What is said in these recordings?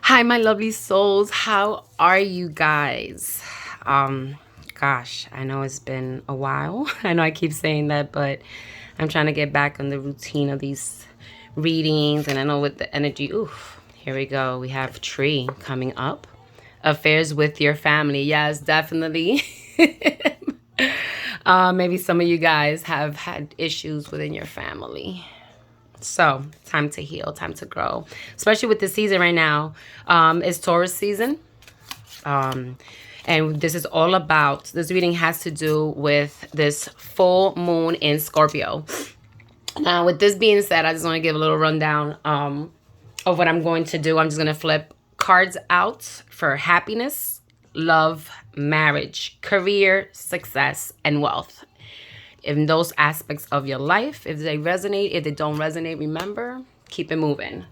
Hi, my lovely souls. How are you guys? Gosh, I know it's been a while. I know I keep saying that, but I'm trying to get back on the routine of these readings. And I know with the energy, oof, here we go. We have Tree coming up. Affairs with your family. Yes, definitely. Maybe some of you guys have had issues within your family. So, time to heal, time to grow, especially with the season right now. It's Taurus season. And this is all about, this reading has to do with this full moon in Scorpio. Now, with this being said, I just want to give a little rundown of what I'm going to do. I'm just going to flip cards out for happiness, love, marriage, career, success, and wealth. In those aspects of your life, if they resonate, if they don't resonate, remember, keep it moving.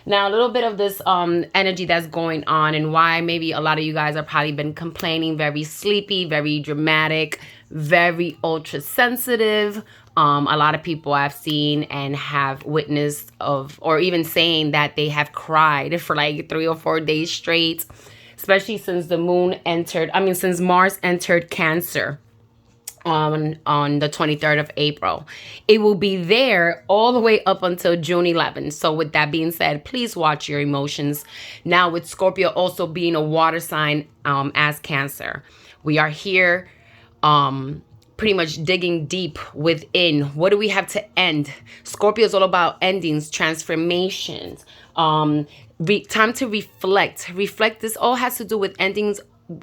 Now, a little bit of this energy that's going on and why maybe a lot of you guys have probably been complaining, very sleepy, very dramatic, very ultra sensitive. A lot of people I've seen and have witnessed of, or even saying that they have cried for like 3 or 4 days straight, especially since the moon entered, since Mars entered Cancer on the 23rd of April. It will be there all the way up until June 11th. So with that being said, please watch your emotions. Now with Scorpio also being a water sign as Cancer, we are here pretty much digging deep within. What do we have to end? Scorpio is all about endings, transformations, time to reflect. This all has to do with endings,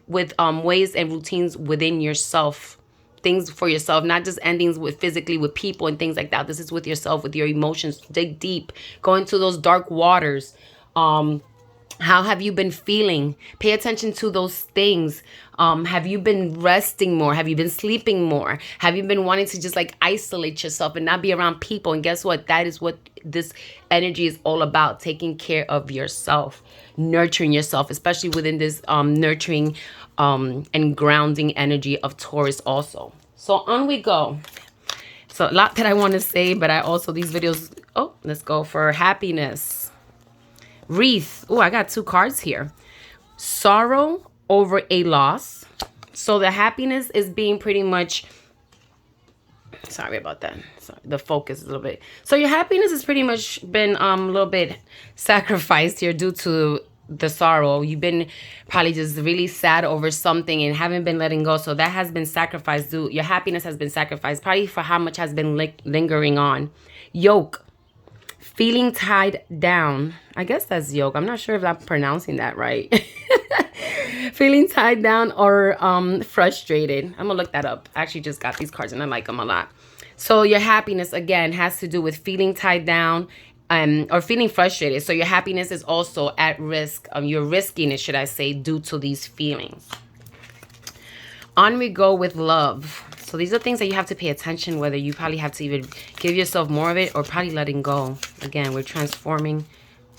with ways and routines within yourself, things for yourself, not just endings with physically with people and things like that. This is with yourself, with your emotions. Dig deep, go into those dark waters. How have you been feeling? Pay attention to those things. Have you been resting more? Have you been sleeping more? Have you been wanting to just like isolate yourself and not be around people? And guess what? That is what this energy is all about. Taking care of yourself, nurturing yourself, especially within this nurturing and grounding energy of Taurus also. So on we go. So a lot that I want to say, but I also, these videos, let's go for happiness. Wreath. Oh, I got 2 cards here. Sorrow over a loss. So the happiness is being pretty much, sorry about that. Sorry, the focus is a little bit. So your happiness has pretty much been a little bit sacrificed here due to the sorrow. You've been probably just really sad over something and haven't been letting go. So that has been sacrificed. Your happiness has been sacrificed probably for how much has been lingering on. Yoke. Feeling tied down. I guess that's yoke. I'm not sure if I'm pronouncing that right. Feeling tied down or frustrated. I'm going to look that up. I actually just got these cards and I like them a lot. So your happiness, again, has to do with feeling tied down or feeling frustrated. So your happiness is also at risk. Your riskiness, should I say, due to these feelings. On we go with love. So these are things that you have to pay attention, whether you probably have to even give yourself more of it or probably letting go. Again, we're transforming.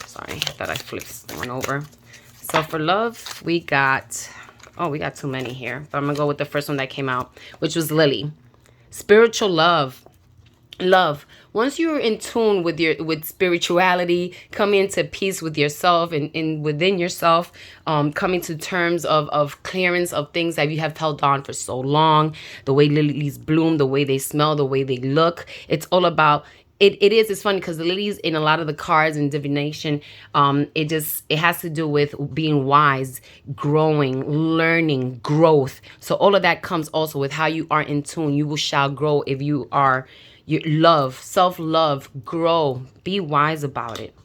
Sorry, I thought I flipped one over. So for love, we got too many here. But I'm going to go with the first one that came out, which was Lily. Spiritual love. Love. Once you're in tune with spirituality, coming into peace with yourself and within yourself, coming to terms of clearance of things that you have held on for so long, the way lilies bloom, the way they smell, the way they look. It's all about it's funny because the lilies in a lot of the cards and divination, it has to do with being wise, growing, learning, growth. So all of that comes also with how you are in tune. You shall grow if you are. You love, self-love, grow, be wise about it.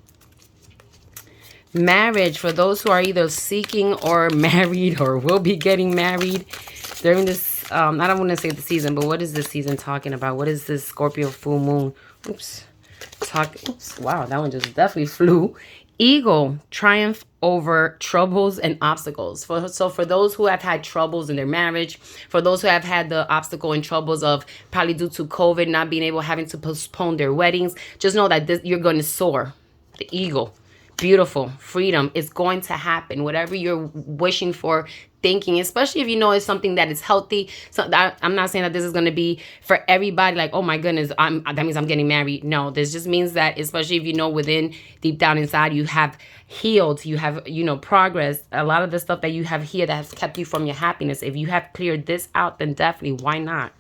Marriage, for those who are either seeking or married or will be getting married during this, I don't want to say the season, but what is this season talking about? What is this Scorpio full moon? Oops, wow, that one just definitely flew. Ego, triumph over troubles and obstacles. So for those who have had troubles in their marriage, for those who have had the obstacle and troubles of probably due to COVID, not being able, having to postpone their weddings, just know that you're going to soar. The eagle. beautiful. Freedom is going to happen. Whatever you're wishing for, thinking, especially if you know it's something that is healthy. So I'm not saying that this is going to be for everybody. Like, oh my goodness, that means I'm getting married. No, this just means that, especially if you know within, deep down inside, you have healed, you have, progress. A lot of the stuff that you have here that has kept you from your happiness. If you have cleared this out, then definitely, why not?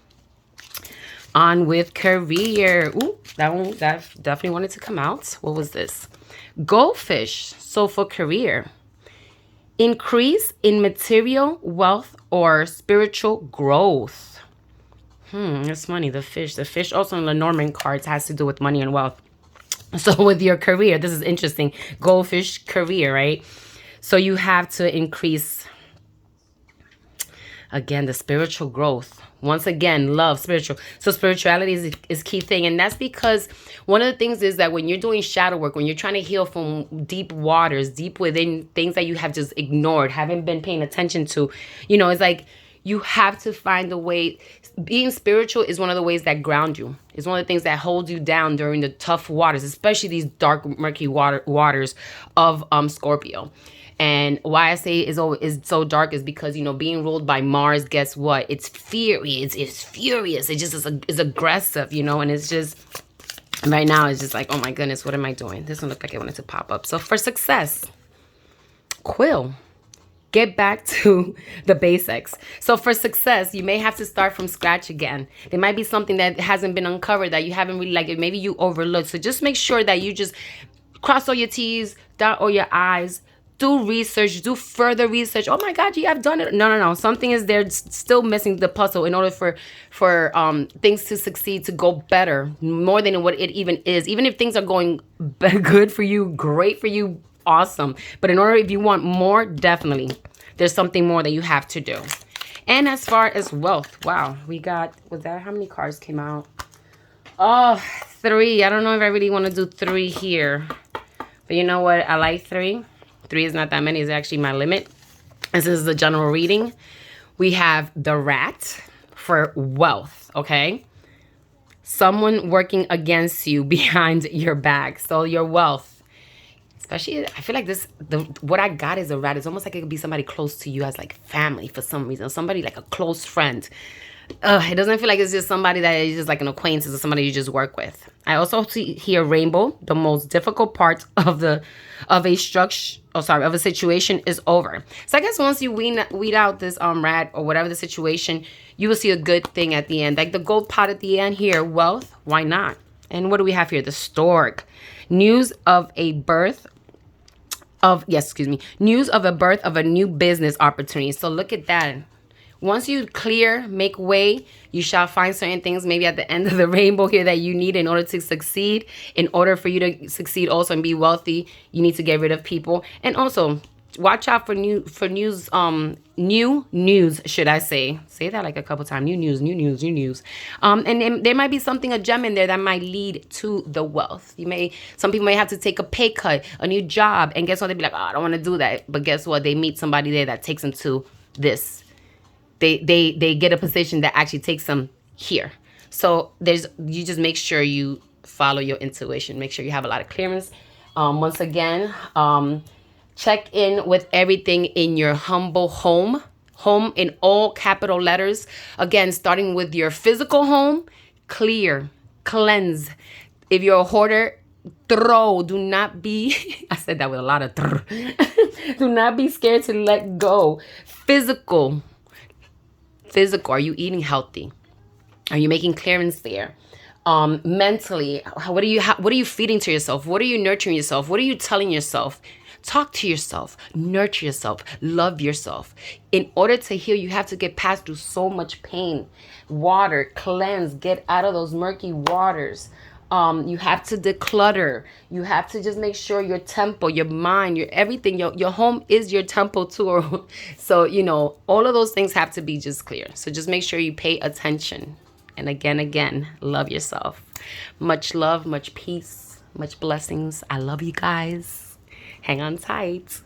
On with career. Ooh, that definitely wanted to come out. What was this? Goldfish. So for career, increase in material wealth or spiritual growth. That's money. The fish also in Lenormand cards has to do with money and wealth. So with your career, this is interesting. Goldfish career, right? So you have to increase, again, the spiritual growth. Once again, love, spiritual. So spirituality is key thing. And that's because one of the things is that when you're doing shadow work, when you're trying to heal from deep waters, deep within things that you have just ignored, haven't been paying attention to, it's like you have to find a way. Being spiritual is one of the ways that ground you. It's one of the things that holds you down during the tough waters, especially these dark, murky waters of Scorpio. And why I say is so dark is because, being ruled by Mars, guess what? It's fiery. It's furious. It just is aggressive, and it's just, right now, it's just like, oh my goodness, what am I doing? This one looked like it wanted to pop up. So for success, Quill, get back to the basics. So for success, you may have to start from scratch again. There might be something that hasn't been uncovered that you haven't really maybe you overlooked. So just make sure that you just cross all your T's, dot all your I's, do research, do further research. Oh my God, you have done it. No. Something is there still missing the puzzle in order for things to succeed, to go better, more than what it even is. Even if things are going good for you, great for you, awesome. But in order, if you want more, definitely, there's something more that you have to do. And as far as wealth, wow, we got, how many cards came out? Oh, 3. I don't know if I really want to do 3 here. But you know what? I like 3. 3 is not that many. It's actually my limit. This is the general reading. We have the rat for wealth, okay? Someone working against you behind your back. So your wealth, especially, I feel like what I got is a rat. It's almost like it could be somebody close to you as like family for some reason. Somebody like a close friend. It doesn't feel like it's just somebody that is just like an acquaintance or somebody you just work with. I also see here rainbow. The most difficult part of a situation is over. So I guess once you weed out this rat or whatever the situation, you will see a good thing at the end. Like the gold pot at the end here, wealth, why not? And what do we have here? The stork. News of a birth of a new business opportunity. So look at that. Once you make way, you shall find certain things maybe at the end of the rainbow here that you need in order to succeed. In order for you to succeed also and be wealthy, you need to get rid of people. And also, watch out for new news, should I say. Say that like a couple times. New news. And there might be a gem in there that might lead to the wealth. Some people may have to take a pay cut, a new job, and guess what? They'd be like, oh, I don't want to do that. But guess what? They meet somebody there that takes them to this. They get a position that actually takes them here. So you just make sure you follow your intuition. Make sure you have a lot of clearance. Once again, check in with everything in your humble home. Home in all capital letters. Again, starting with your physical home, clear, cleanse. If you're a hoarder, throw. Do not be, I said that with a lot of throw. Do not be scared to let go. Physical, are you eating healthy? Are you making clearance there? Mentally, what are you feeding to yourself? What are you nurturing yourself? What are you telling yourself? Talk to yourself, nurture yourself, love yourself. In order to heal, you have to get past through so much pain. Water, cleanse, get out of those murky waters. You have to declutter. You have to just make sure your temple, your mind, your everything, your home is your temple too. So, all of those things have to be just clear. So just make sure you pay attention. And again, love yourself. Much love, much peace, much blessings. I love you guys. Hang on tight.